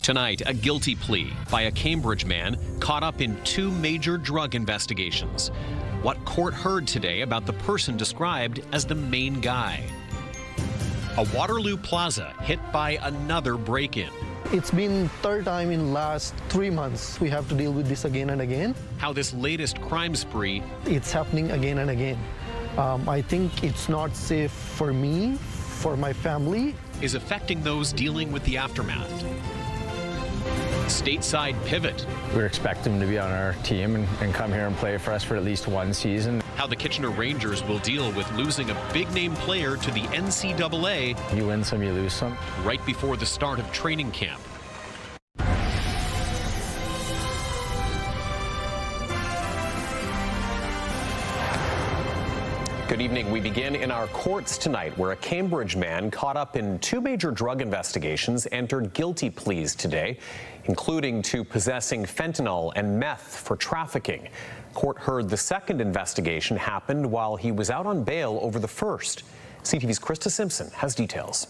Tonight, a guilty plea by a Cambridge man caught up in 2 major drug investigations. What court heard today about the person described as the main guy. A Waterloo plaza hit by another break-in. It's been third time in last 3 months. We have to deal with this again and again. How this latest crime spree, it's happening again and again. I think it's not safe for me, for my family, is affecting those dealing with the aftermath. Stateside pivot. We expect him to be on our team and come here and play for us for at least 1 season. How the Kitchener Rangers will deal with losing a big-name player to the NCAA. You win some, you lose some. Right before the start of training camp. Good evening. We begin in our courts tonight, where a Cambridge man caught up in 2 major drug investigations entered guilty pleas today, including to possessing fentanyl and meth for trafficking. Court heard the second investigation happened while he was out on bail over the first. CTV's Krista Simpson has details.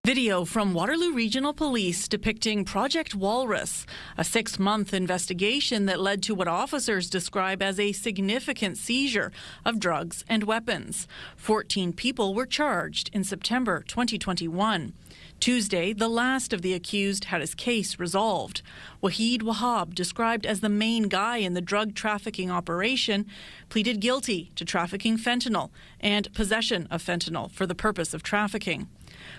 Video from Waterloo Regional Police depicting Project Walrus, a 6-month investigation that led to what officers describe as a significant seizure of drugs and weapons. 14 people were charged in September 2021. Tuesday, the last of the accused had his case resolved. Waheed Wahab, described as the main guy in the drug trafficking operation, pleaded guilty to trafficking fentanyl and possession of fentanyl for the purpose of trafficking.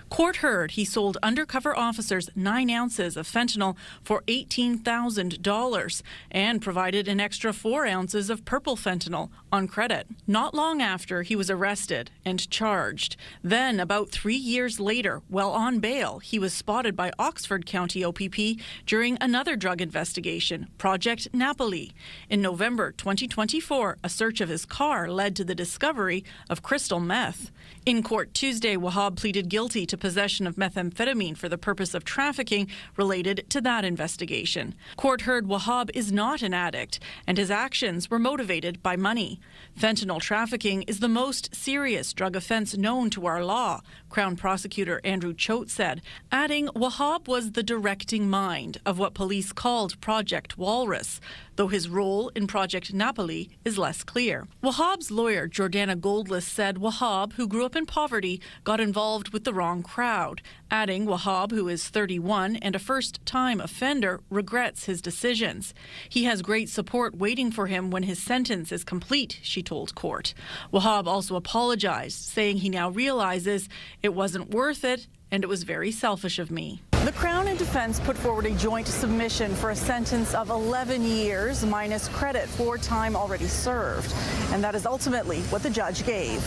Court heard he sold undercover officers 9 ounces of fentanyl for $18,000 and provided an extra 4 ounces of purple fentanyl on credit. Not long after, he was arrested and charged. Then, about 3 years later, while on bail, he was spotted by Oxford County OPP during another drug investigation, Project Napoli. In November 2024, a search of his car led to the discovery of crystal meth. In court Tuesday, Wahab pleaded guilty to possession of methamphetamine for the purpose of trafficking related to that investigation. Court heard Wahab is not an addict, and his actions were motivated by money. Fentanyl trafficking is the most serious drug offense known to our law, Crown Prosecutor Andrew Choate said, adding Wahab was the directing mind of what police called Project Walrus, though his role in Project Napoli is less clear. Wahab's lawyer, Jordana Goldless, said Wahab, who grew up in poverty, got involved with the wrong crowd, adding Wahab, who is 31 and a first-time offender, regrets his decisions. He has great support waiting for him when his sentence is complete, she told court. Wahab also apologized, saying he now realizes it wasn't worth it and it was very selfish of me. The Crown and Defence put forward a joint submission for a sentence of 11 years minus credit for time already served, and that is ultimately what the judge gave.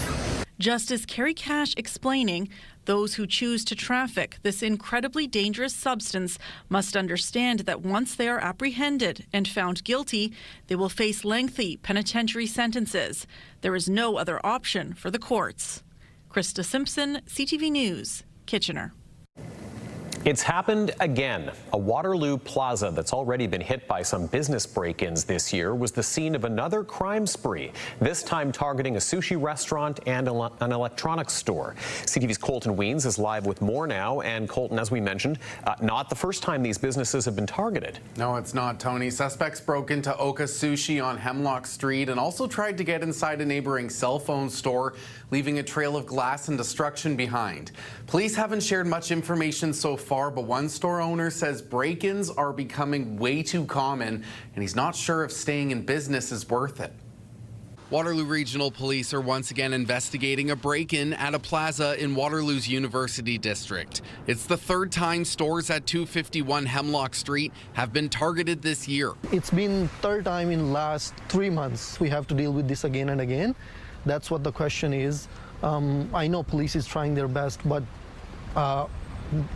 Justice Carrie Cash explaining, those who choose to traffic this incredibly dangerous substance must understand that once they are apprehended and found guilty, they will face lengthy penitentiary sentences. There is no other option for the courts. Krista Simpson, CTV News, Kitchener. It's happened again. A Waterloo plaza that's already been hit by some business break-ins this year was the scene of another crime spree, this time targeting a sushi restaurant and an electronics store. CTV's Colton Weens is live with more now. And Colton, as we mentioned, not the first time these businesses have been targeted. No, it's not, Tony. Suspects broke into Oka Sushi on Hemlock Street and also tried to get inside a neighboring cell phone store, leaving a trail of glass and destruction behind. Police haven't shared much information so far, but one store owner says break-ins are becoming way too common, and he's not sure if staying in business is worth it. Waterloo Regional Police are once again investigating a break-in at a plaza in Waterloo's University District. It's the 3rd time stores at 251 Hemlock Street have been targeted this year. It's been third time in last 3 months. We have to deal with this again and again. That's what the question is. I know police is trying their best, but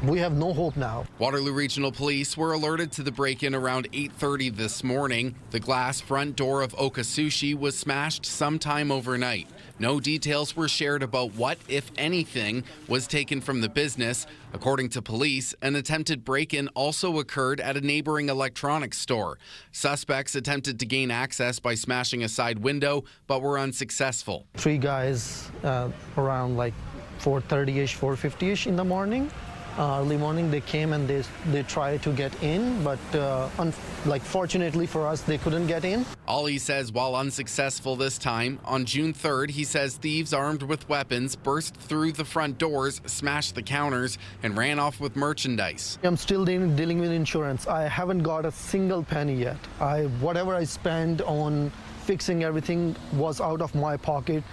we have no hope now. Waterloo Regional Police were alerted to the break-in around 8:30 this morning. The glass front door of Oka Sushi was smashed sometime overnight. No details were shared about what, if anything, was taken from the business. According to police, an attempted break-in also occurred at a neighboring electronics store. Suspects attempted to gain access by smashing a side window, but were unsuccessful. 3 guys around like 4:30-ish, 4:50-ish in the morning Early morning they came and they tried to get in, but fortunately for us, they couldn't get in. Ollie says while unsuccessful this time, on June 3rd, he says thieves armed with weapons burst through the front doors, smashed the counters, and ran off with merchandise. I'm still dealing with insurance. I haven't got a single penny yet. Whatever I spent on fixing everything was out of my pocket.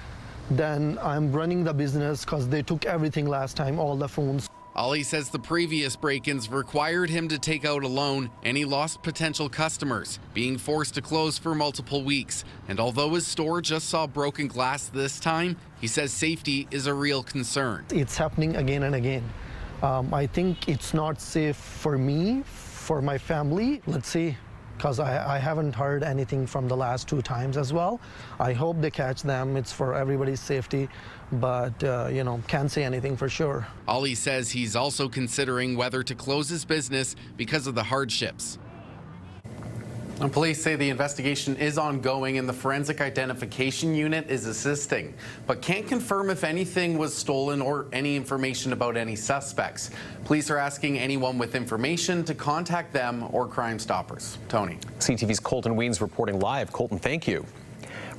Then I'm running the business because they took everything last time, all the phones. Ollie says the previous break-ins required him to take out a loan, and he lost potential customers, being forced to close for multiple weeks. And although his store just saw broken glass this time, he says safety is a real concern. It's happening again and again. I think it's not safe for me, for my family. Let's see, because I haven't heard anything from the last 2 times as well. I hope they catch them. It's for everybody's safety, but can't say anything for sure. Ollie says he's also considering whether to close his business because of the hardships. And police say the investigation is ongoing and the forensic identification unit is assisting, but can't confirm if anything was stolen or any information about any suspects. Police are asking anyone with information to contact them or Crime Stoppers. Tony. CTV's Colton Weens reporting live. Colton, thank you.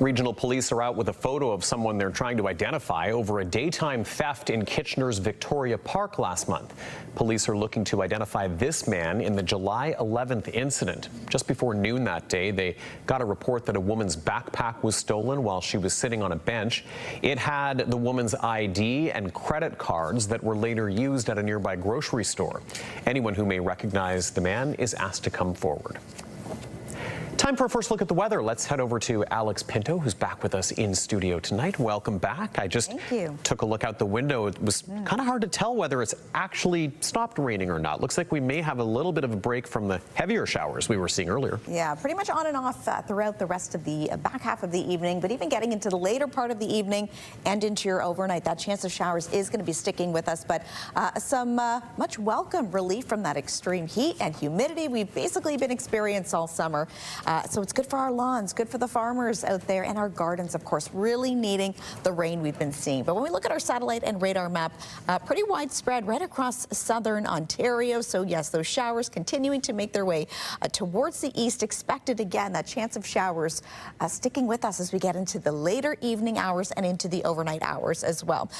Regional police are out with a photo of someone they're trying to identify over a daytime theft in Kitchener's Victoria Park last month. Police are looking to identify this man in the July 11th incident. Just before noon that day, they got a report that a woman's backpack was stolen while she was sitting on a bench. It had the woman's ID and credit cards that were later used at a nearby grocery store. Anyone who may recognize the man is asked to come forward. Time for a first look at the weather. Let's head over to Alex Pinto, who's back with us in studio tonight. Welcome back. I just took a look out the window. It was kind of hard to tell whether it's actually stopped raining or not. Looks like we may have a little bit of a break from the heavier showers we were seeing earlier. Yeah, pretty much on and off throughout the rest of the back half of the evening, but even getting into the later part of the evening and into your overnight, that chance of showers is going to be sticking with us, but some much welcome relief from that extreme heat and humidity we've basically been experiencing all summer. So it's good for our lawns, good for the farmers out there, and our gardens, of course, really needing the rain we've been seeing. But when we look at our satellite and radar map, pretty widespread right across southern Ontario. So yes, those showers continuing to make their way towards the east. Expected again, that chance of showers sticking with us as we get into the later evening hours and into the overnight hours as well.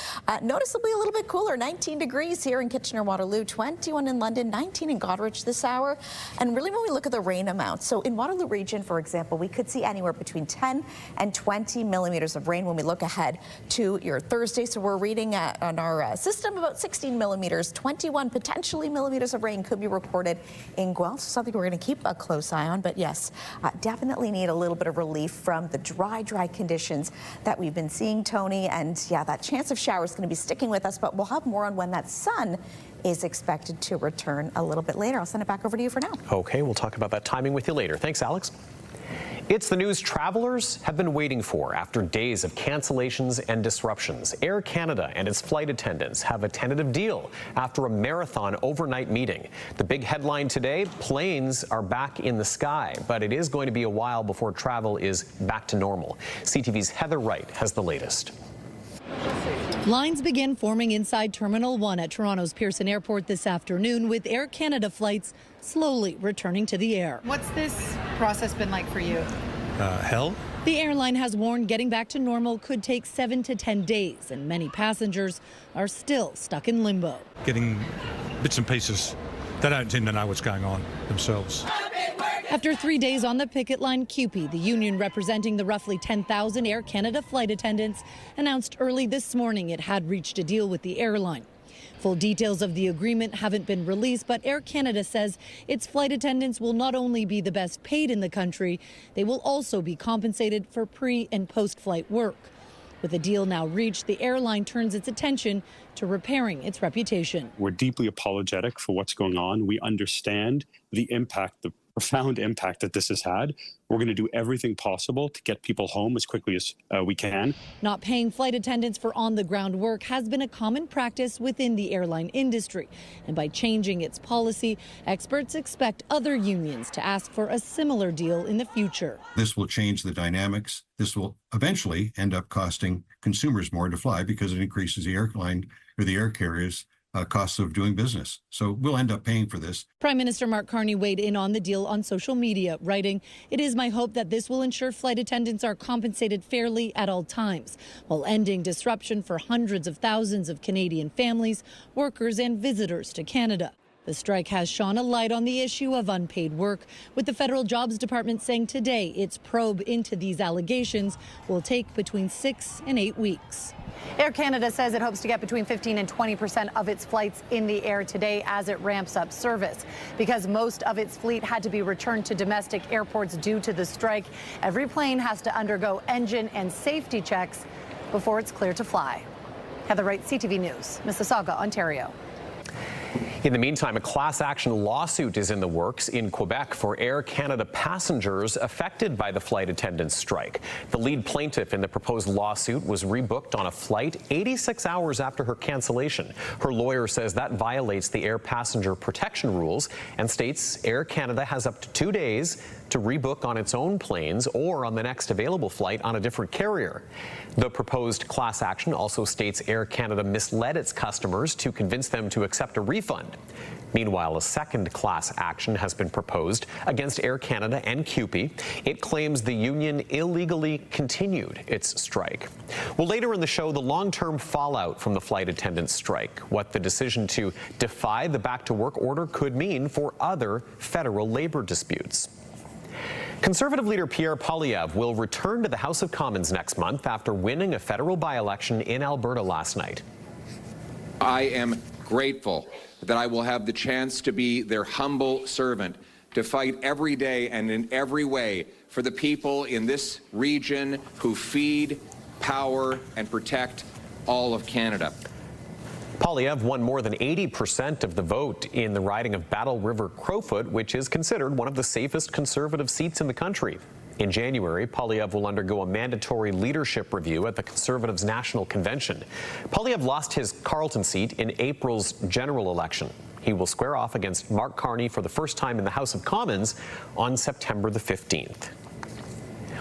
Noticeably a little bit cooler, 19 degrees here in Kitchener-Waterloo, 21 in London, 19 in Goderich this hour. And really when we look at the rain amount, so in Waterloo region, for example, we could see anywhere between 10 and 20 millimeters of rain when we look ahead to your Thursday. So we're reading on our system about 16 millimeters, 21 potentially millimeters of rain could be reported in Guelph. Something we're going to keep a close eye on. But yes, definitely need a little bit of relief from the dry conditions that we've been seeing, Tony. And yeah, that chance of showers is going to be sticking with us, but we'll have more on when that sun is expected to return a little bit later. I'll send it back over to you for now. Okay, we'll talk about that timing with you later. Thanks, Alex. It's the news travelers have been waiting for after days of cancellations and disruptions. Air Canada and its flight attendants have a tentative deal after a marathon overnight meeting. The big headline today, planes are back in the sky, but it is going to be a while before travel is back to normal. CTV's Heather Wright has the latest. Lines begin forming inside Terminal 1 at Toronto's Pearson Airport this afternoon, with Air Canada flights slowly returning to the air. What's this process been like for you? Hell. The airline has warned getting back to normal could take 7 to 10 days, and many passengers are still stuck in limbo. Getting bits and pieces. They don't tend to know what's going on themselves. After 3 days on the picket line, CUPE, the union representing the roughly 10,000 Air Canada flight attendants, announced early this morning it had reached a deal with the airline. Full details of the agreement haven't been released, but Air Canada says its flight attendants will not only be the best paid in the country, they will also be compensated for pre- and post-flight work. With a deal now reached, the airline turns its attention to repairing its reputation. We're deeply apologetic for what's going on. We understand the impact, the profound impact that this has had. We're going to do everything possible to get people home as quickly as we can. Not paying flight attendants for on-the-ground work has been a common practice within the airline industry. And by changing its policy, experts expect other unions to ask for a similar deal in the future. This will change the dynamics. This will eventually end up costing consumers more to fly because it increases the airline or the air carriers' costs of doing business. So we'll end up paying for this. Prime Minister Mark Carney weighed in on the deal on social media, writing, "It is my hope that this will ensure flight attendants are compensated fairly at all times, while ending disruption for hundreds of thousands of Canadian families, workers and visitors to Canada." The strike has shone a light on the issue of unpaid work, with the Federal Jobs Department saying today its probe into these allegations will take between 6 and 8 weeks. Air Canada says it hopes to get between 15 and 20% of its flights in the air today as it ramps up service. Because most of its fleet had to be returned to domestic airports due to the strike, every plane has to undergo engine and safety checks before it's cleared to fly. Heather Wright, CTV News, Mississauga, Ontario. In the meantime, a class action lawsuit is in the works in Quebec for Air Canada passengers affected by the flight attendants' strike. The lead plaintiff in the proposed lawsuit was rebooked on a flight 86 hours after her cancellation. Her lawyer says that violates the air passenger protection rules and states Air Canada has up to 2 days to rebook on its own planes or on the next available flight on a different carrier. The proposed class action also states Air Canada misled its customers to convince them to accept a refund. Meanwhile, a second class action has been proposed against Air Canada and CUPE. It claims the union illegally continued its strike. Well, later in the show, the long-term fallout from the flight attendants' strike, what the decision to defy the back-to-work order could mean for other federal labor disputes. Conservative leader Pierre Poilievre will return to the House of Commons next month after winning a federal by-election in Alberta last night. I am grateful that I will have the chance to be their humble servant, to fight every day and in every way for the people in this region who feed, power, and protect all of Canada. Poilievre won more than 80% of the vote in the riding of Battle River Crowfoot, which is considered one of the safest Conservative seats in the country. In January, Poilievre will undergo a mandatory leadership review at the Conservatives' National Convention. Poilievre lost his Carleton seat in April's general election. He will square off against Mark Carney for the first time in the House of Commons on September the 15th.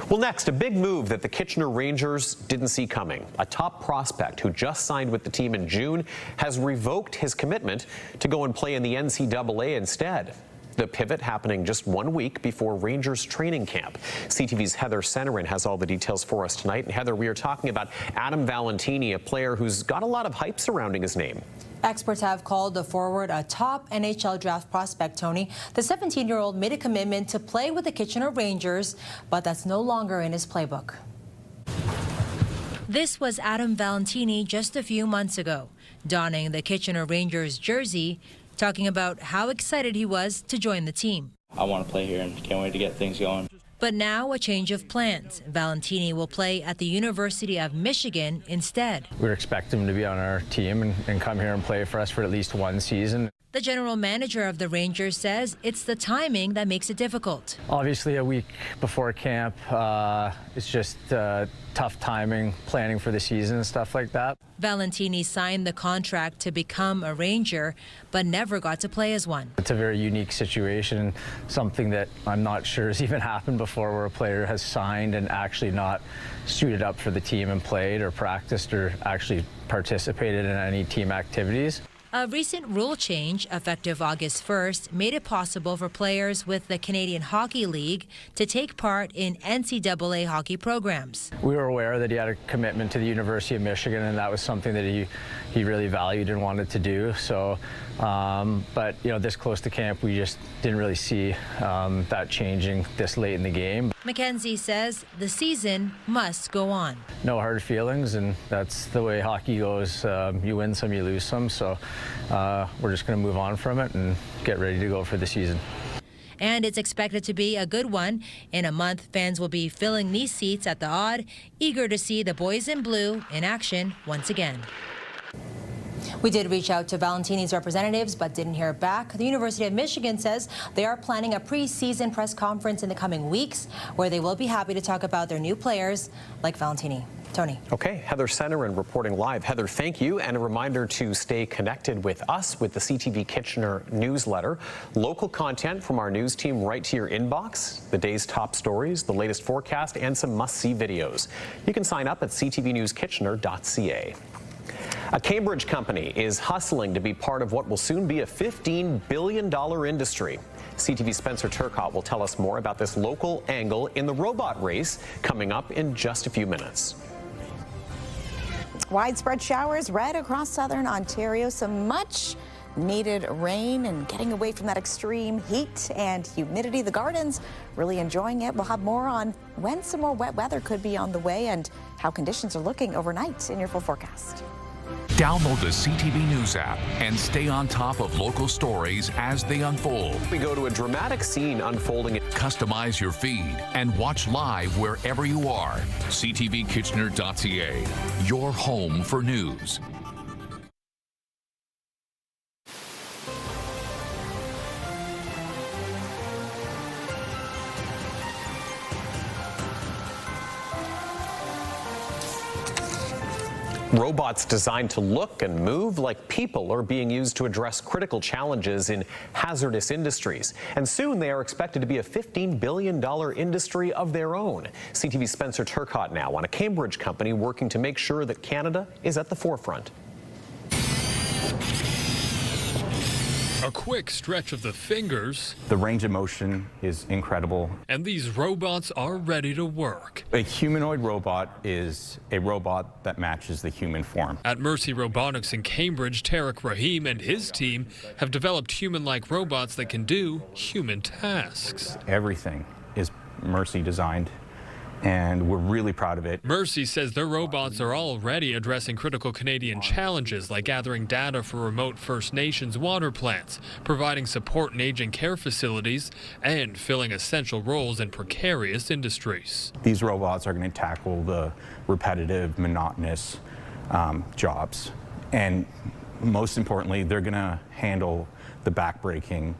Well, next, a big move that the Kitchener Rangers didn't see coming. A top prospect who just signed with the team in June has revoked his commitment to go and play in the NCAA instead. The pivot happening just 1 week before Rangers training camp. CTV's Heather Senerin has all the details for us tonight. And Heather, we are talking about Adam Valentini, a player who's got a lot of hype surrounding his name. Experts have called the forward a top NHL draft prospect, Tony. The 17-year-old made a commitment to play with the Kitchener Rangers, but that's no longer in his playbook. This was Adam Valentini just a few months ago, donning the Kitchener Rangers jersey, talking about how excited he was to join the team. I want to play here and can't wait to get things going. But now a change of plans. Valentini will play at the University of Michigan instead. We're expecting him to be on our team and come here and play for us for at least one season. The general manager of the Rangers says it's the timing that makes it difficult. Obviously, a week before camp, it's just tough timing, planning for the season and stuff like that. Valentini signed the contract to become a Ranger, but never got to play as one. It's a very unique situation, something that I'm not sure has even happened before, where a player has signed and actually not suited up for the team and played or practiced or actually participated in any team activities. A recent rule change, effective August 1st, made it possible for players with the Canadian Hockey League to take part in NCAA hockey programs. We were aware that he had a commitment to the University of Michigan, and that was something that he really valued and wanted to do. So, but this close to camp, we just didn't really see that changing this late in the game. Mackenzie says the season must go on. No hard feelings, and that's the way hockey goes. You win some, you lose some. So we're just going to move on from it and get ready to go for the season. And it's expected to be a good one. In a month, fans will be filling these seats at the Odd, eager to see the boys in blue in action once again. We did reach out to Valentini's representatives, but didn't hear back. The University of Michigan says they are planning a preseason press conference in the coming weeks, where they will be happy to talk about their new players like Valentini. Tony. Okay, Heather Senerin reporting live. Heather, thank you. And a reminder to stay connected with us with the CTV Kitchener newsletter. Local content from our news team right to your inbox, the day's top stories, the latest forecast, and some must-see videos. You can sign up at ctvnewskitchener.ca. A Cambridge company is hustling to be part of what will soon be a $15 billion industry. CTV's Spencer Turcotte will tell us more about this local angle in the robot race coming up in just a few minutes. Widespread showers right across southern Ontario. Some much needed rain and getting away from that extreme heat and humidity. The gardens really enjoying it. We'll have more on when some more wet weather could be on the way and how conditions are looking overnight in your full forecast. Download the CTV News app and stay on top of local stories as they unfold. We go to a dramatic scene unfolding. Customize your feed and watch live wherever you are. CTVKitchener.ca, your home for news. Robots designed to look and move like people are being used to address critical challenges in hazardous industries. And soon they are expected to be a $15 billion industry of their own. CTV's Spencer Turcotte now on a Cambridge company working to make sure that Canada is at the forefront. A quick stretch of the fingers. The range of motion is incredible. And these robots are ready to work. A humanoid robot is a robot that matches the human form. At Mercy Robotics in Cambridge, Tarek Rahim and his team have developed human-like robots that can do human tasks. Everything is Mercy designed, and we're really proud of it. Mercy says their robots are already addressing critical Canadian challenges like gathering data for remote First Nations water plants, providing support in aging care facilities, and filling essential roles in precarious industries. These robots are going to tackle the repetitive, monotonous jobs. And most importantly, they're going to handle the backbreaking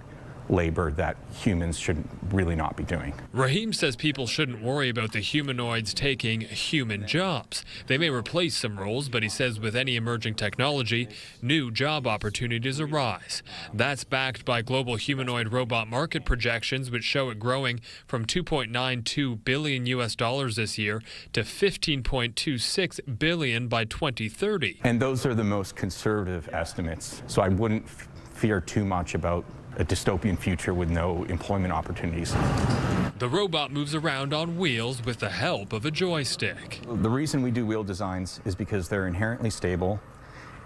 labor that humans should really not be doing. Rahim says people shouldn't worry about the humanoids taking human jobs. They may replace some roles, but he says with any emerging technology, new job opportunities arise. That's backed by global humanoid robot market projections, which show it growing from $2.92 billion this year to $15.26 billion by 2030. And those are the most conservative estimates, so I wouldn't fear too much about a dystopian future with no employment opportunities. The robot moves around on wheels with the help of a joystick. The reason we do wheel designs is because they're inherently stable.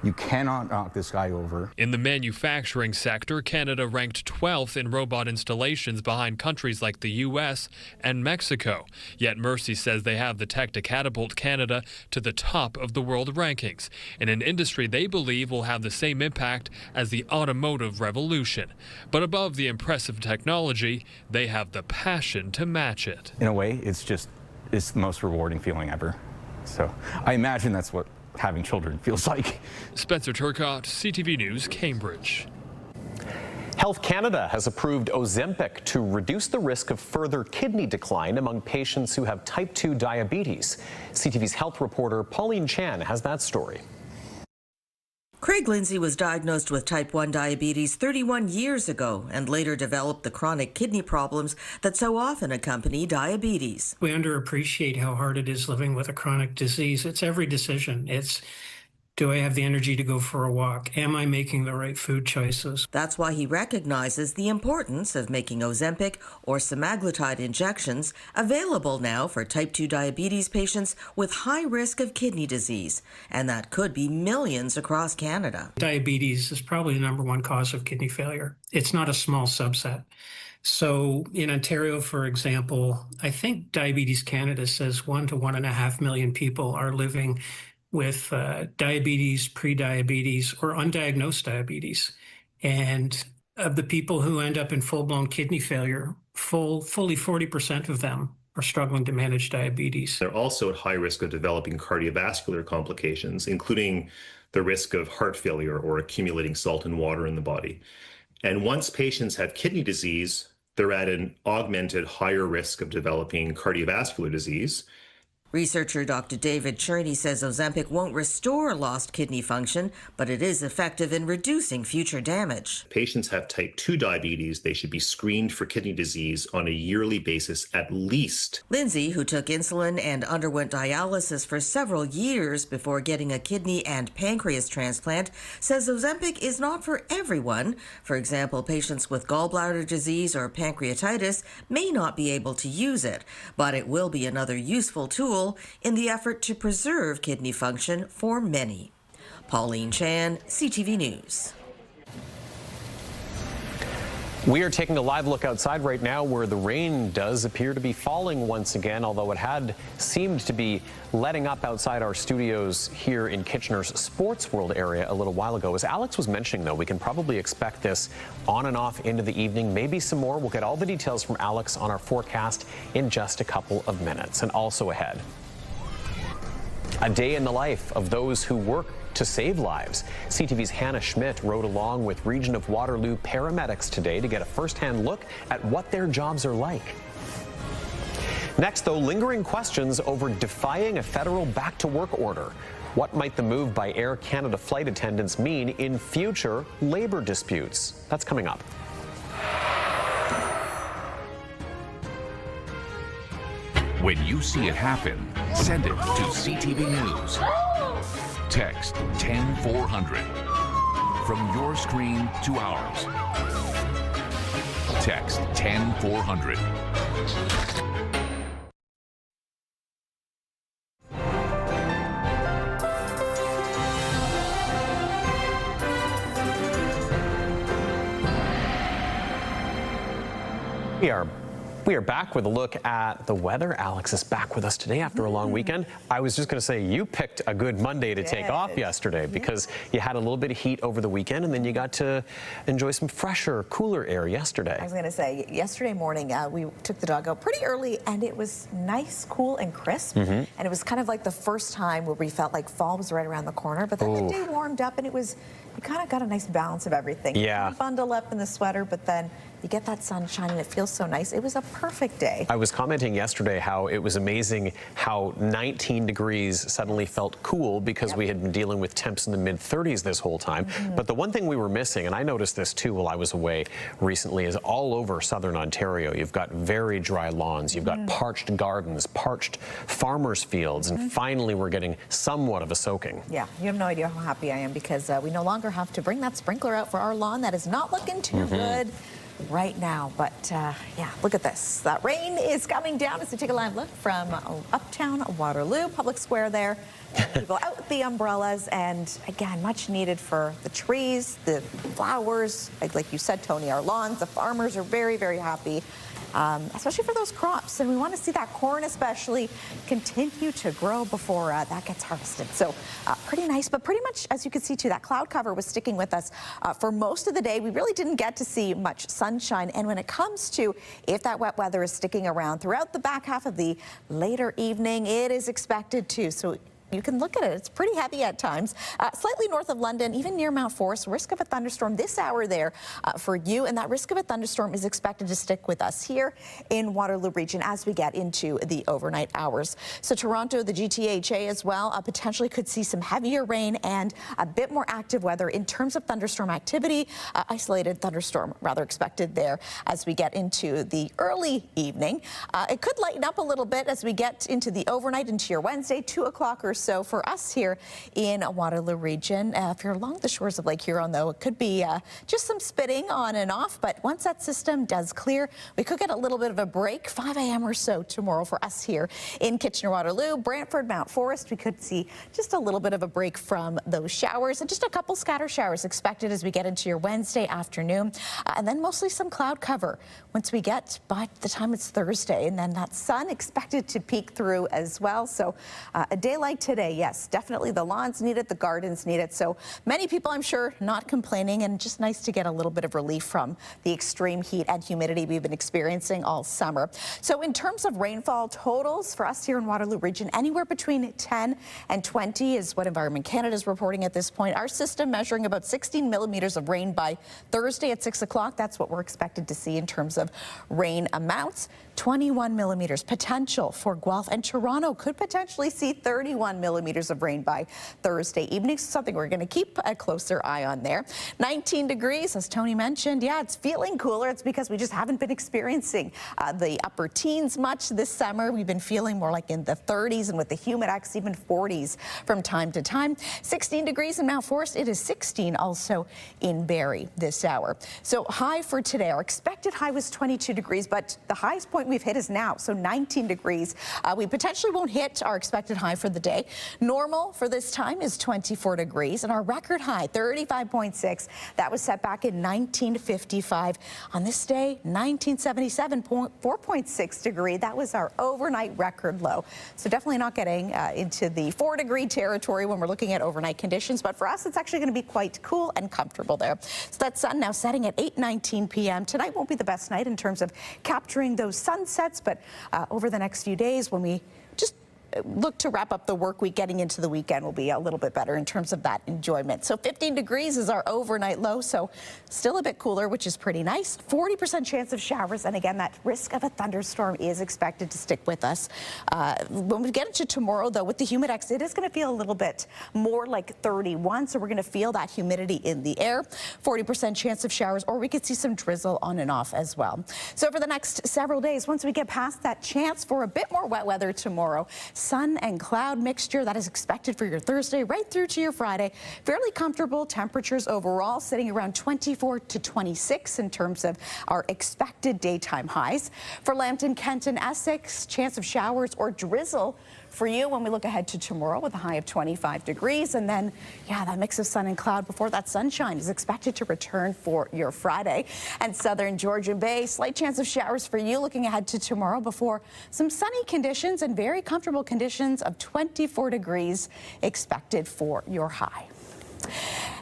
You cannot knock this guy over. In the manufacturing sector, Canada ranked 12th in robot installations behind countries like the U.S. and Mexico. Yet Mercy says they have the tech to catapult Canada to the top of the world rankings, in an industry they believe will have the same impact as the automotive revolution. But above the impressive technology, they have the passion to match it. In a way, it's the most rewarding feeling ever. So I imagine that's what having children feels like. Spencer Turcotte, CTV News, Cambridge. Health Canada has approved Ozempic to reduce the risk of further kidney decline among patients who have type 2 diabetes. CTV's health reporter Pauline Chan has that story. Craig Lindsay was diagnosed with type 1 diabetes 31 years ago and later developed the chronic kidney problems that so often accompany diabetes. We underappreciate how hard it is living with a chronic disease. It's every decision. It's, do I have the energy to go for a walk? Am I making the right food choices? That's why he recognizes the importance of making Ozempic or semaglutide injections available now for type 2 diabetes patients with high risk of kidney disease. And that could be millions across Canada. Diabetes is probably the #1 cause of kidney failure. It's not a small subset. So in Ontario, for example, I think Diabetes Canada says 1 to 1.5 million people are living with diabetes, prediabetes, or undiagnosed diabetes. And of the people who end up in full-blown kidney failure, fully 40% of them are struggling to manage diabetes. They're also at high risk of developing cardiovascular complications, including the risk of heart failure or accumulating salt and water in the body. And once patients have kidney disease, they're at an augmented higher risk of developing cardiovascular disease. Researcher Dr. David Cherney says Ozempic won't restore lost kidney function, but it is effective in reducing future damage. Patients have type 2 diabetes. They should be screened for kidney disease on a yearly basis at least. Lindsay, who took insulin and underwent dialysis for several years before getting a kidney and pancreas transplant, says Ozempic is not for everyone. For example, patients with gallbladder disease or pancreatitis may not be able to use it, but it will be another useful tool in the effort to preserve kidney function for many. Pauline Chan, CTV News. We are taking a live look outside right now where the rain does appear to be falling once again, although it had seemed to be letting up outside our studios here in Kitchener's Sports World area a little while ago. As Alex was mentioning, though, we can probably expect this on and off into the evening, maybe some more. We'll get all the details from Alex on our forecast in just a couple of minutes. And also ahead, a day in the life of those who work to save lives. CTV's Hannah Schmidt rode along with Region of Waterloo paramedics today to get a first-hand look at what their jobs are like. Next, though, lingering questions over defying a federal back-to-work order. What might the move by Air Canada flight attendants mean in future labor disputes? That's coming up. When you see it happen, send it to CTV News. Text 10400. From your screen to ours. Text 10400. We are back with a look at the weather. Alex is back with us today after a long weekend. I was just going to say, you picked a good Monday to take off yesterday because you had a little bit of heat over the weekend and then you got to enjoy some fresher, cooler air yesterday. I was going to say, yesterday morning we took the dog out pretty early and it was nice, cool, and crisp. And it was kind of like the first time where we felt like fall was right around the corner. But then the day warmed up and you kind of got a nice balance of everything. Yeah. You bundle up in the sweater, but then you get that sunshine and it feels so nice. It was a perfect day. I was commenting yesterday how it was amazing how 19 degrees suddenly felt cool because we had been dealing with temps in the mid-30s this whole time. But the one thing we were missing, and I noticed this too while I was away recently, is all over southern Ontario, you've got very dry lawns, you've got parched gardens, parched farmers' fields, and finally we're getting somewhat of a soaking. Yeah, you have no idea how happy I am because we no longer have to bring that sprinkler out for our lawn. That is not looking too good right now, but yeah, look at this. That rain is coming down as we take a live look from uptown Waterloo, Public Square there. People out with the umbrellas, and again, much needed for the trees, the flowers, like you said, Tony, our lawns. The farmers are very, very happy, especially for those crops, and we want to see that corn especially continue to grow before that gets harvested. So pretty nice, but pretty much, as you can see too, that cloud cover was sticking with us for most of the day. We really didn't get to see much sunshine, and when it comes to if that wet weather is sticking around throughout the back half of the later evening, it is expected to. So you can look at it. It's pretty heavy at times. Slightly north of London, even near Mount Forest, risk of a thunderstorm this hour there for you. And that risk of a thunderstorm is expected to stick with us here in Waterloo region as we get into the overnight hours. So Toronto, the GTHA as well, potentially could see some heavier rain and a bit more active weather in terms of thunderstorm activity. Isolated thunderstorm rather expected there as we get into the early evening. It could lighten up a little bit as we get into the overnight into your Wednesday, 2 o'clock or so for us here in Waterloo region. If you're along the shores of Lake Huron, though, it could be just some spitting on and off. But once that system does clear, we could get a little bit of a break, 5 a.m. or so tomorrow for us here in Kitchener-Waterloo. Brantford, Mount Forest, we could see just a little bit of a break from those showers, and just a couple scatter showers expected as we get into your Wednesday afternoon. And then mostly some cloud cover once we get by the time it's Thursday. And then that sun expected to peek through as well. So a day like today, yes, definitely the lawns need it, the gardens need it. So many people, I'm sure, not complaining, and just nice to get a little bit of relief from the extreme heat and humidity we've been experiencing all summer. So in terms of rainfall totals for us here in Waterloo region, anywhere between 10 and 20 is what Environment Canada is reporting at this point. Our system measuring about 16 millimeters of rain by Thursday at 6 o'clock. That's what we're expected to see in terms of rain amounts. 21 millimeters. Potential for Guelph and Toronto could potentially see 31 millimeters of rain by Thursday evening. Something we're going to keep a closer eye on there. 19 degrees, as Tony mentioned. Yeah, it's feeling cooler. It's because we just haven't been experiencing the upper teens much this summer. We've been feeling more like in the 30s, and with the Humidex, even 40s from time to time. 16 degrees in Mount Forest. It is 16 also in Barrie this hour. So high for today. Our expected high was 22 degrees, but the highest point we've hit is now, so 19 degrees. We potentially won't hit our expected high for the day. Normal for this time is 24 degrees, and our record high, 35.6, that was set back in 1955. On this day, 1977, 4.6 degree. That was our overnight record low. So definitely not getting into the 4-degree territory when we're looking at overnight conditions, but for us, it's actually going to be quite cool and comfortable there. So that sun now setting at 8:19 p.m. Tonight won't be the best night in terms of capturing those sunsets, but over the next few days, when we just look to wrap up the work week, getting into the weekend will be a little bit better in terms of that enjoyment. So 15 degrees is our overnight low, so still a bit cooler, which is pretty nice. 40% chance of showers, and again, that risk of a thunderstorm is expected to stick with us. When we get into tomorrow, though, with the Humidex, it is going to feel a little bit more like 31, so we're going to feel that humidity in the air. 40% chance of showers, or we could see some drizzle on and off as well. So for the next several days, once we get past that chance for a bit more wet weather tomorrow, sun and cloud mixture that is expected for your Thursday right through to your Friday. Fairly comfortable temperatures overall, sitting around 24 to 26 in terms of our expected daytime highs. For Lambton, Kent, and Essex, chance of showers or drizzle for you when we look ahead to tomorrow with a high of 25 degrees. And then, yeah, that mix of sun and cloud before that sunshine is expected to return for your Friday. And southern Georgian Bay, slight chance of showers for you looking ahead to tomorrow before some sunny conditions and very comfortable conditions of 24 degrees expected for your high.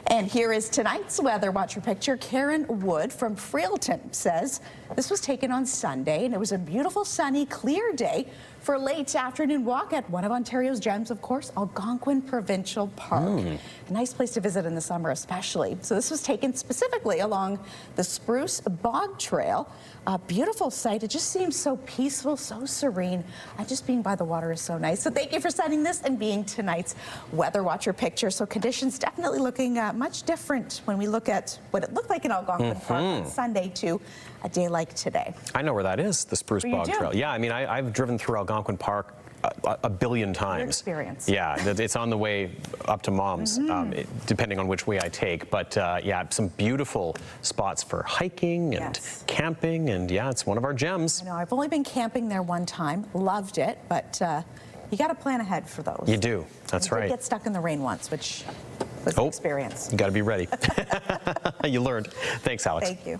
And here is tonight's weather watcher picture. Karen Wood from Freelton says this was taken on Sunday, and it was a beautiful, sunny, clear day for a late afternoon walk at one of Ontario's gems, of course, Algonquin Provincial Park. A nice place to visit in the summer, especially. So this was taken specifically along the Spruce Bog Trail. A beautiful sight. It just seems so peaceful, so serene. Just being by the water is so nice. So thank you for sending this and being tonight's weather watcher picture. So conditions definitely looking much different when we look at what it looked like in Algonquin Park on Sunday to a day like today. I know where that is, the Spruce Bog Trail. Yeah, I mean, I've driven through Algonquin Park a billion times. Your experience. Yeah, it's on the way up to Mom's, depending on which way I take. But yeah, some beautiful spots for hiking and camping, and yeah, it's one of our gems. I know, I've only been camping there one time, loved it, but you got to plan ahead for those. You do, that's right. I did get stuck in the rain once, which was an experience. You got to be ready. You learned. Thanks, Alex. Thank you.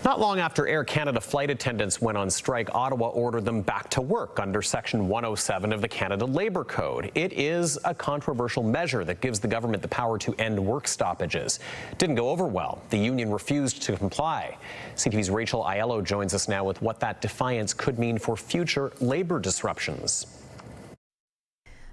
Not long after Air Canada flight attendants went on strike, Ottawa ordered them back to work under Section 107 of the Canada Labour Code. It is a controversial measure that gives the government the power to end work stoppages. Didn't go over well. The union refused to comply. CTV's Rachel Aiello joins us now with what that defiance could mean for future labour disruptions.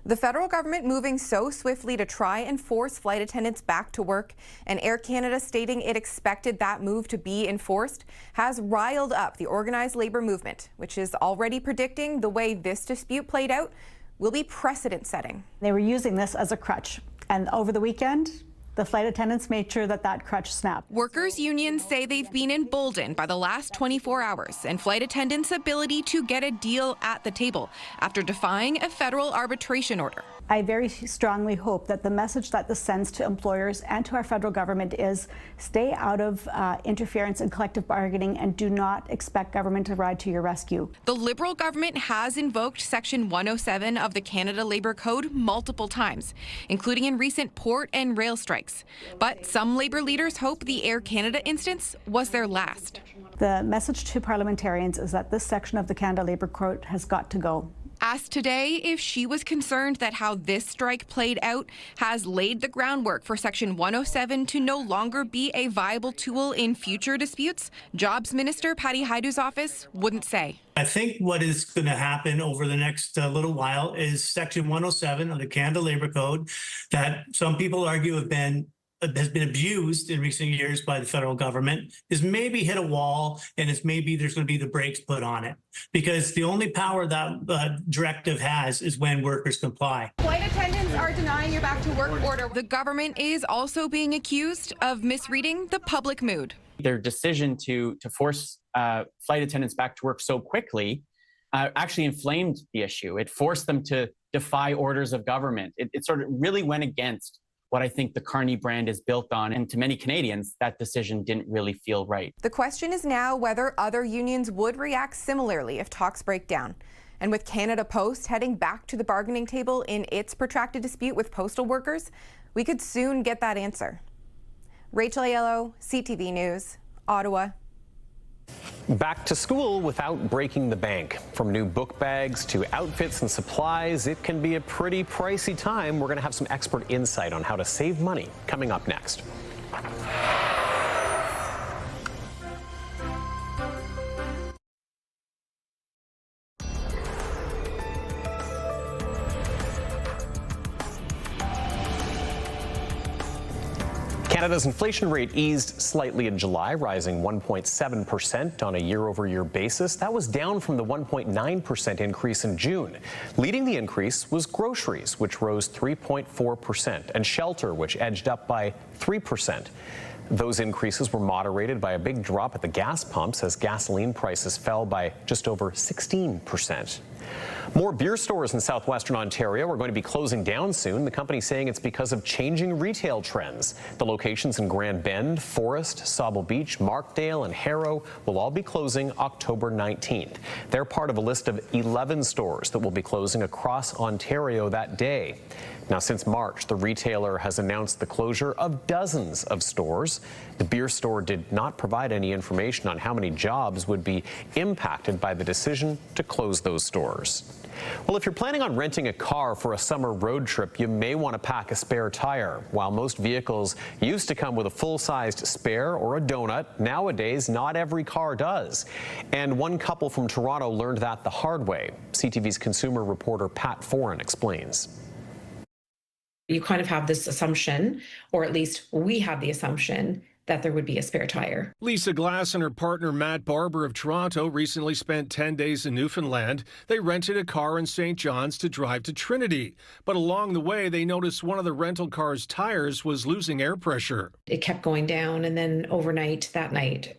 The federal government moving so swiftly to try and force flight attendants back to work, and Air Canada stating it expected that move to be enforced, has riled up the organized labor movement, which is already predicting the way this dispute played out will be precedent-setting. They were using this as a crutch, and over the weekend, the flight attendants made sure that that crutch snapped. Workers' unions say they've been emboldened by the last 24 hours and flight attendants' ability to get a deal at the table after defying a federal arbitration order. I very strongly hope that the message that this sends to employers and to our federal government is stay out of interference in collective bargaining and do not expect government to ride to your rescue. The Liberal government has invoked Section 107 of the Canada Labour Code multiple times, including in recent port and rail strikes. But some Labour leaders hope the Air Canada instance was their last. The message to parliamentarians is that this section of the Canada Labour Code has got to go. Asked today if she was concerned that how this strike played out has laid the groundwork for Section 107 to no longer be a viable tool in future disputes, Jobs Minister Patty Hajdu's office wouldn't say. I think what is going to happen over the next little while is Section 107 of the Canada Labour Code that some people argue have been has been abused in recent years by the federal government is maybe hit a wall, and it's maybe there's going to be the brakes put on it, because the only power that directive has is when workers comply. Flight attendants are denying your back to work order. The government is also being accused of misreading the public mood. Their decision to force flight attendants back to work so quickly actually inflamed the issue. It forced them to defy orders of government. It sort of really went against what I think the Carney brand is built on. And to many Canadians, that decision didn't really feel right. The question is now whether other unions would react similarly if talks break down. And with Canada Post heading back to the bargaining table in its protracted dispute with postal workers, we could soon get that answer. Rachel Aiello, CTV News, Ottawa. Back to school without breaking the bank. From new book bags to outfits and supplies, it can be a pretty pricey time. We're going to have some expert insight on how to save money coming up next. Canada's inflation rate eased slightly in July, rising 1.7% on a year-over-year basis. That was down from the 1.9% increase in June. Leading the increase was groceries, which rose 3.4%, and shelter, which edged up by 3%. Those increases were moderated by a big drop at the gas pumps as gasoline prices fell by just over 16%. More beer stores in southwestern Ontario are going to be closing down soon. The company saying it's because of changing retail trends. The locations in Grand Bend, Forest, Sauble Beach, Markdale, and Harrow will all be closing October 19th. They're part of a list of 11 stores that will be closing across Ontario that day. Now, since March, the retailer has announced the closure of dozens of stores. The beer store did not provide any information on how many jobs would be impacted by the decision to close those stores. Well, if you're planning on renting a car for a summer road trip, you may want to pack a spare tire. While most vehicles used to come with a full-sized spare or a donut, nowadays not every car does. And one couple from Toronto learned that the hard way. CTV's consumer reporter Pat Foran explains. You kind of have this assumption, or at least we have the assumption, that there would be a spare tire. Lisa Glass and her partner Matt Barber of Toronto recently spent 10 days in Newfoundland. They rented a car in St. John's to drive to Trinity. But along the way, they noticed one of the rental car's tires was losing air pressure. It kept going down, and then overnight, that night,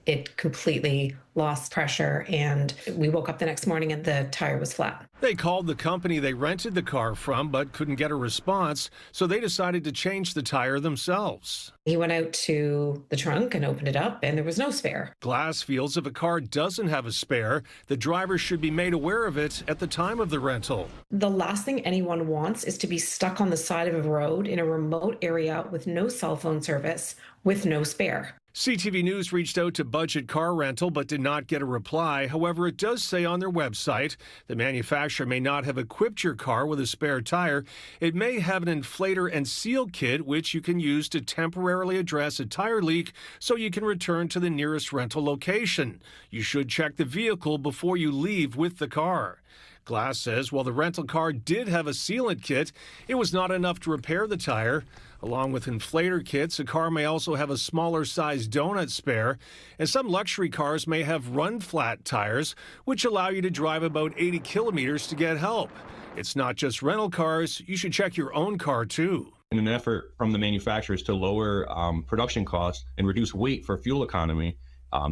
it completely lost pressure, and we woke up the next morning and the tire was flat. They called the company they rented the car from but couldn't get a response, so they decided to change the tire themselves. He went out to the trunk and opened it up, and there was no spare. Glass feels if a car doesn't have a spare, the driver should be made aware of it at the time of the rental. The last thing anyone wants is to be stuck on the side of a road in a remote area with no cell phone service, with no spare. CTV News reached out to Budget Car Rental but did not get a reply. However, it does say on their website the manufacturer may not have equipped your car with a spare tire. It may have an inflator and seal kit, which you can use to temporarily address a tire leak so you can return to the nearest rental location. You should check the vehicle before you leave with the car. Glass says while the rental car did have a sealant kit, it was not enough to repair the tire. Along with inflator kits, a car may also have a smaller size donut spare, and some luxury cars may have run-flat tires, which allow you to drive about 80 kilometers to get help. It's not just rental cars. You should check your own car, too. In an effort from the manufacturers to lower production costs and reduce weight for fuel economy,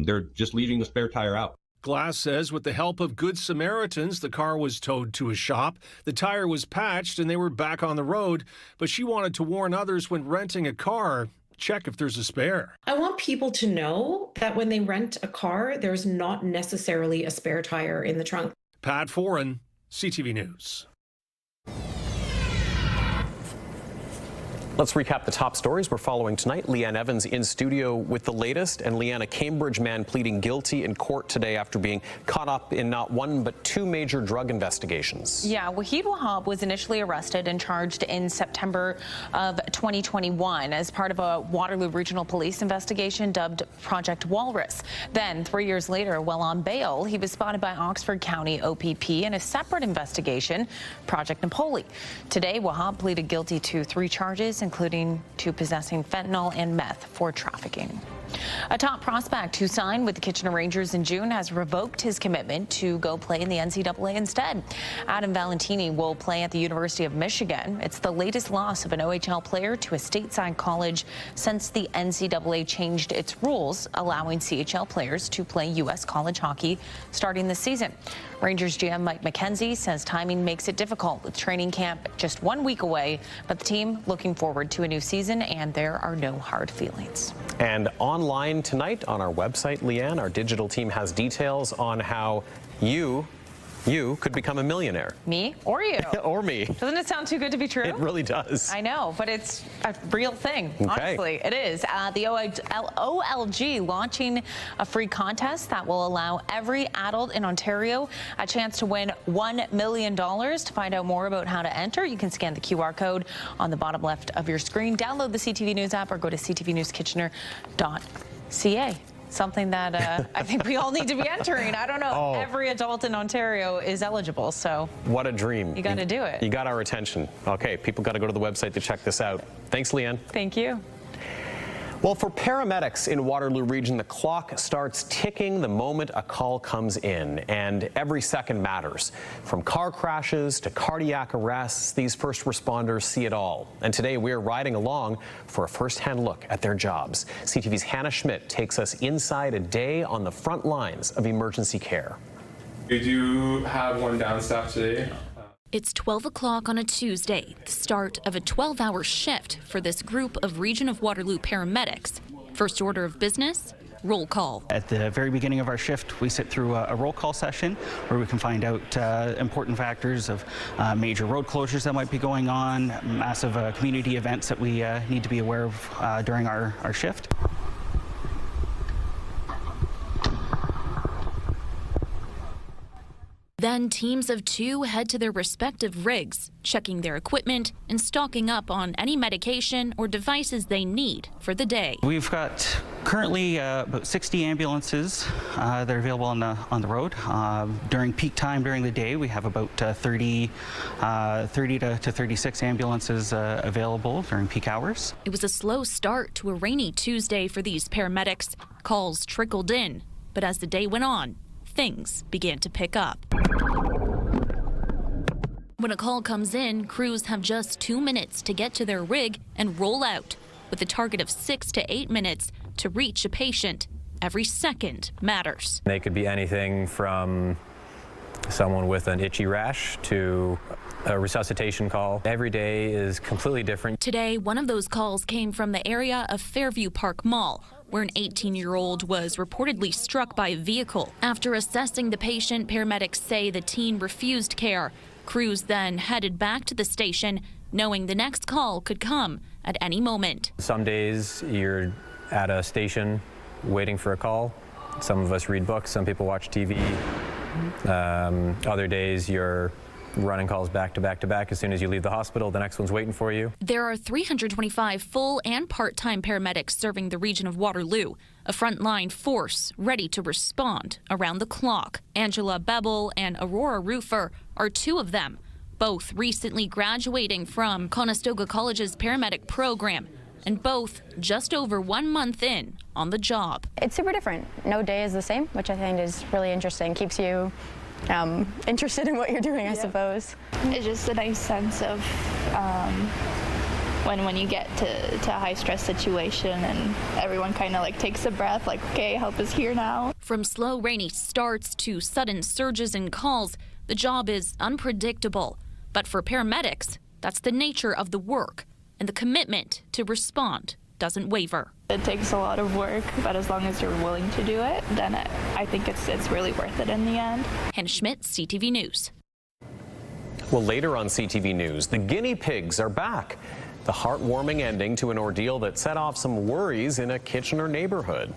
they're just leaving the spare tire out. Glass says with the help of Good Samaritans, the car was towed to a shop, the tire was patched, and they were back on the road. But she wanted to warn others when renting a car, check if there's a spare. I want people to know that when they rent a car, there's not necessarily a spare tire in the trunk. Pat Foran, CTV News. Let's recap the top stories we're following tonight. Leanne Evans in studio with the latest. And Leanne, a Cambridge man pleading guilty in court today after being caught up in not one but two major drug investigations. Yeah, Wahid Wahab was initially arrested and charged in September of 2021 as part of a Waterloo Regional Police investigation dubbed Project Walrus. Then 3 years later, while on bail, he was spotted by Oxford County OPP in a separate investigation, Project Napoli. Today, Wahab pleaded guilty to 3 charges, including to possessing fentanyl and meth for trafficking. A top prospect who signed with the Kitchener Rangers in June has revoked his commitment to go play in the NCAA instead. Adam Valentini will play at the University of Michigan. It's the latest loss of an OHL player to a stateside college since the NCAA changed its rules, allowing CHL players to play U.S. college hockey starting this season. Rangers GM Mike McKenzie says timing makes it difficult with training camp just 1 week away, but the team looking forward to a new season, and there are no hard feelings. And online tonight on our website, Leanne, our digital team has details on how you could become a millionaire. Me or you? Or me. Doesn't it sound too good to be true? It really does. I know, but it's a real thing, honestly. It is. The OLG launching a free contest that will allow every adult in Ontario a chance to win $1 million. To find out more about how to enter, you can scan the QR code on the bottom left of your screen, download the CTV News app, or go to ctvnewskitchener.ca. Something that I think we all need to be entering. I don't know. Every adult in Ontario is eligible, so. What a dream. You got to do it. You got our attention. Okay, people got to go to the website to check this out. Thanks, Leanne. Thank you. Well, for paramedics in Waterloo region, the clock starts ticking the moment a call comes in, and every second matters. From car crashes to cardiac arrests, these first responders see it all. And today we're riding along for a first-hand look at their jobs. CTV's Hannah Schmidt takes us inside a day on the front lines of emergency care. We do have one down staff today. It's 12 o'clock on a Tuesday, the start of a 12-hour shift for this group of Region of Waterloo paramedics. First order of business, roll call. At the very beginning of our shift, we sit through a roll call session where we can find out important factors of major road closures that might be going on, massive community events that we need to be aware of during our shift. Then teams of two head to their respective rigs, checking their equipment and stocking up on any medication or devices they need for the day. We've got currently about 60 ambulances that are available on the road. During peak time during the day, we have about 30 to 36 ambulances available during peak hours. It was a slow start to a rainy Tuesday for these paramedics. Calls trickled in, but as the day went on, things began to pick up. When a call comes in, crews have just 2 minutes to get to their rig and roll out, with a target of 6 to 8 minutes to reach a patient. Every second matters. They could be anything from someone with an itchy rash to a resuscitation call. Every day is completely different. Today, one of those calls came from the area of Fairview Park Mall, where an 18-year-old was reportedly struck by a vehicle. After assessing the patient, paramedics say the teen refused care. Crews then headed back to the station, knowing the next call could come at any moment. Some days you're at a station waiting for a call. Some of us read books, some people watch TV. Other days you're running calls back to back to back. As soon as you leave the hospital, the next one's waiting for you. There are 325 full and part-time paramedics serving the region of Waterloo, a frontline force ready to respond around the clock. Angela Bebel and Aurora Roofer are two of them, both recently graduating from Conestoga College's paramedic program, and both just over 1 month in on the job. It's super different. No day is the same, which I think is really interesting. Keeps you interested in what you're doing, I suppose. It's just a nice sense of when you get to a high stress situation and everyone kind of like takes a breath, like, okay, help is here now. From slow rainy starts to sudden surges in calls, the job is unpredictable. But for paramedics, that's the nature of the work, and the commitment to respond doesn't waver. It takes a lot of work, but as long as you're willing to do it, then I think it's really worth it in the end. Hannah Schmidt, CTV News. Well, later on CTV News, the guinea pigs are back. The heartwarming ending to an ordeal that set off some worries in a Kitchener neighborhood.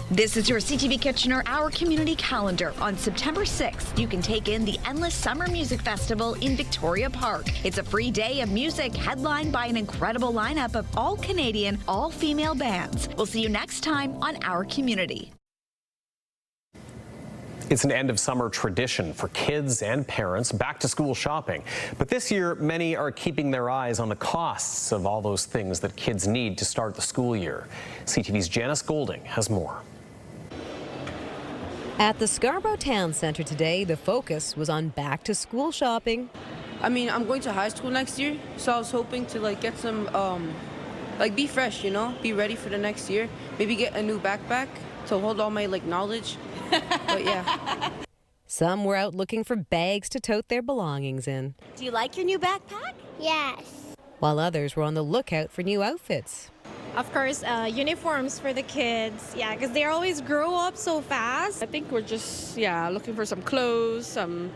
This is your CTV Kitchener Our Community Calendar. On September 6th, you can take in the Endless Summer Music Festival in Victoria Park. It's a free day of music headlined by an incredible lineup of all Canadian, all-female bands. We'll see you next time on Our Community. It's an end of summer tradition for kids and parents, back to school shopping. But this year, many are keeping their eyes on the costs of all those things that kids need to start the school year. CTV's Janice Golding has more. At the Scarborough Town Centre today, the focus was on back to school shopping. I mean, I'm going to high school next year, so I was hoping to get some, be fresh, be ready for the next year. Maybe get a new backpack to hold all my knowledge. But yeah. Some were out looking for bags to tote their belongings in. Do you like your new backpack? Yes. While others were on the lookout for new outfits. Of course, uniforms for the kids, because they always grow up so fast. I think we're just, looking for some clothes, some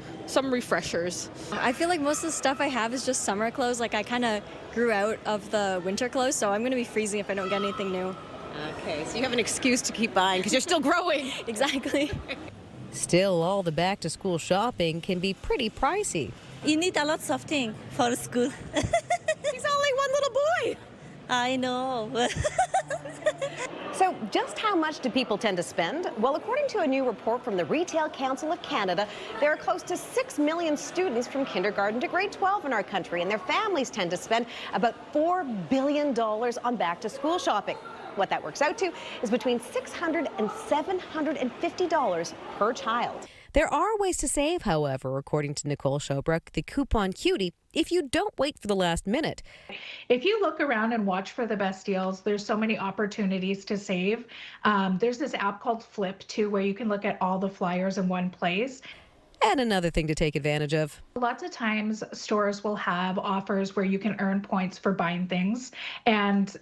refreshers. I feel like most of the stuff I have is just summer clothes. I kind of grew out of the winter clothes, so I'm going to be freezing if I don't get anything new. Okay, so you have an excuse to keep buying because you're still growing. Exactly. Still, all the back-to-school shopping can be pretty pricey. You need a lot of things for school. He's only one little boy. I know. So just how much do people tend to spend? Well, according to a new report from the Retail Council of Canada, there are close to 6 million students from kindergarten to grade 12 in our country, and their families tend to spend about $4 billion on back-to-school shopping. What that works out to is between $600 and $750 per child. There are ways to save, however, according to Nicole Showbrook, the coupon cutie, if you don't wait for the last minute. If you look around and watch for the best deals, there's so many opportunities to save. There's this app called Flip, too, where you can look at all the flyers in one place. And another thing to take advantage of. Lots of times stores will have offers where you can earn points for buying things. And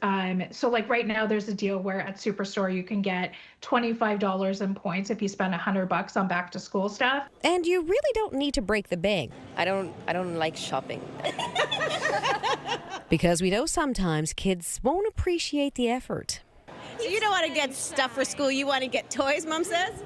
so right now there's a deal where at Superstore you can get $25 in points if you spend $100 on back to school stuff. And you really don't need to break the bank. I don't like shopping. Because we know sometimes kids won't appreciate the effort. So you don't want to get stuff for school, you want to get toys, Mom says?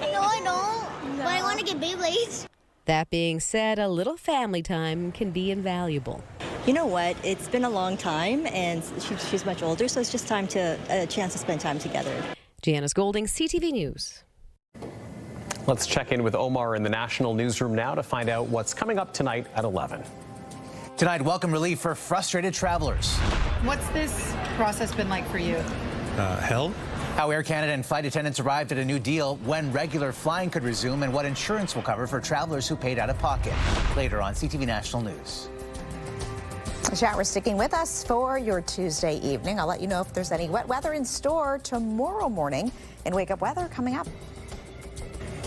No, I don't. But I want to get Beyblades. That being said, a little family time can be invaluable. You know what? It's been a long time, and she's much older, so it's just a chance to spend time together. Janice Golding, CTV News. Let's check in with Omar in the national newsroom now to find out what's coming up tonight at 11. Tonight, welcome relief for frustrated travelers. What's this process been like for you? Hell. How Air Canada and flight attendants arrived at a new deal, when regular flying could resume, and what insurance will cover for travelers who paid out of pocket. Later on CTV National News. Showers sticking with us for your Tuesday evening. I'll let you know if there's any wet weather in store tomorrow morning in Wake Up Weather coming up.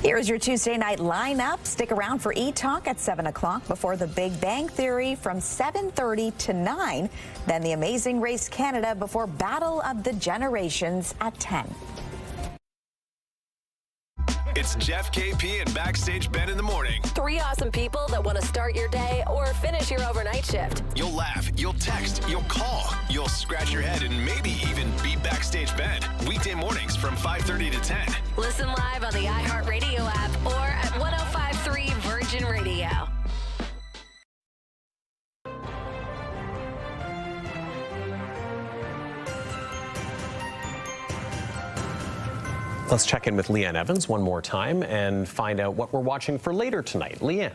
Here's your Tuesday night lineup. Stick around for E-Talk at 7 o'clock before the Big Bang Theory from 7:30 to 9. Then the Amazing Race Canada before Battle of the Generations at 10. It's Jeff, KP, and Backstage Ben in the morning. 3 awesome people that want to start your day or finish your overnight shift. You'll laugh, you'll text, you'll call, you'll scratch your head, and maybe even beat Backstage Ben. Weekday mornings from 5:30 to 10. Listen live on the iHeartRadio app or at 105.3 Virgin Radio. Let's check in with Leanne Evans one more time and find out what we're watching for later tonight. Leanne.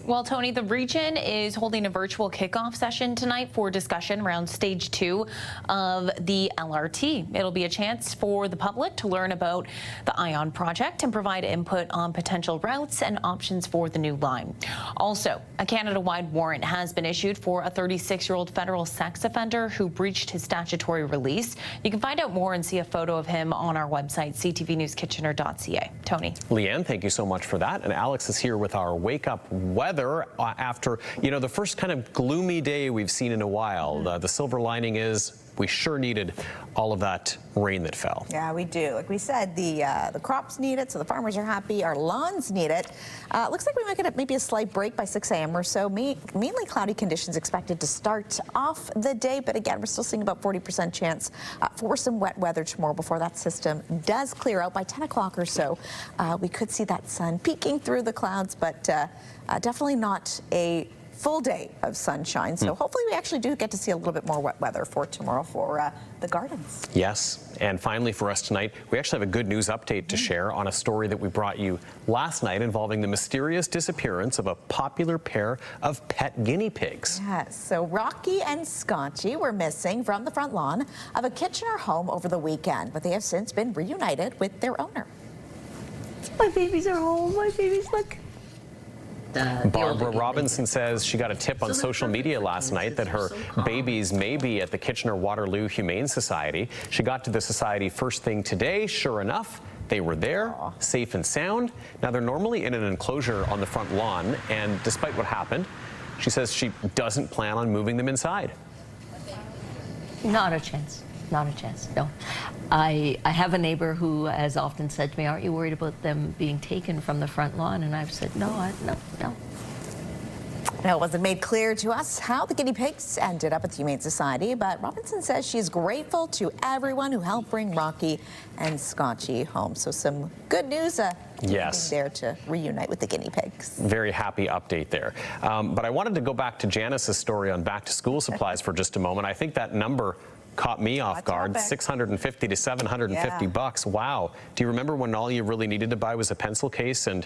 Well, Tony, the region is holding a virtual kickoff session tonight for discussion around stage 2 of the LRT. It'll be a chance for the public to learn about the ION project and provide input on potential routes and options for the new line. Also, a Canada-wide warrant has been issued for a 36-year-old federal sex offender who breached his statutory release. You can find out more and see a photo of him on our website, ctvnewskitchener.ca. Tony. Leanne, thank you so much for that. And Alex is here with our Wake Up Weather after, the first kind of gloomy day we've seen in a while. The silver lining is we sure needed all of that rain that fell. Yeah, we do. Like we said, the crops need it, so the farmers are happy. Our lawns need it. Looks like we might get maybe a slight break by 6 a.m. or so. Mainly cloudy conditions expected to start off the day, but again, we're still seeing about 40% chance for some wet weather tomorrow before that system does clear out by 10 o'clock or so. We could see that sun peeking through the clouds, but definitely not a full day of sunshine. So hopefully we actually do get to see a little bit more wet weather for tomorrow for the gardens. Yes, and finally for us tonight, we actually have a good news update to share on a story that we brought you last night involving the mysterious disappearance of a popular pair of pet guinea pigs. Yes, so Rocky and Scotchy were missing from the front lawn of a Kitchener home over the weekend, but they have since been reunited with their owner. My babies are home. My babies, look. Barbara Robinson says she got a tip on social media last night that her babies may be at the Kitchener Waterloo Humane Society. She got to the society first thing today. Sure enough, they were there, safe and sound. Now, they're normally in an enclosure on the front lawn, and despite what happened, she says she doesn't plan on moving them inside. Not a chance. Not a chance, no. I have a neighbor who has often said to me, aren't you worried about them being taken from the front lawn? And I've said, no. Now, it wasn't made clear to us how the guinea pigs ended up at the Humane Society, but Robinson says she's grateful to everyone who helped bring Rocky and Scotchy home. So some good news yes, there to reunite with the guinea pigs. Very happy update there. But I wanted to go back to Janice's story on back-to-school supplies for just a moment. I think that number caught me off guard. 650 to 750 bucks. Wow. Do you remember when all you really needed to buy was a pencil case and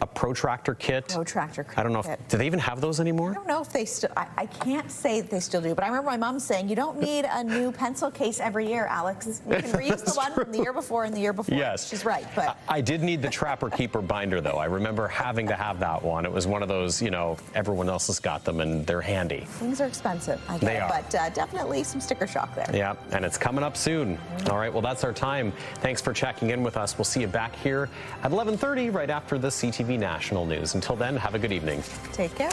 a protractor kit? Protractor kit. I don't know if, do they even have those anymore? I don't know if they still, I can't say that they still do, but I remember my mom saying, you don't need a new pencil case every year, Alex. You can reuse the one from the year before and the year before. Yes. She's right, but. I did need the Trapper Keeper binder, though. I remember having to have that one. It was one of those, you know, everyone else has got them and they're handy. Things are expensive, I get They are. But definitely some sticker shock there. Yeah, and it's coming up soon. All right, well, that's our time. Thanks for checking in with us. We'll see you back here at 11:30 right after the CTV National News. Until then, have a good evening. Take care.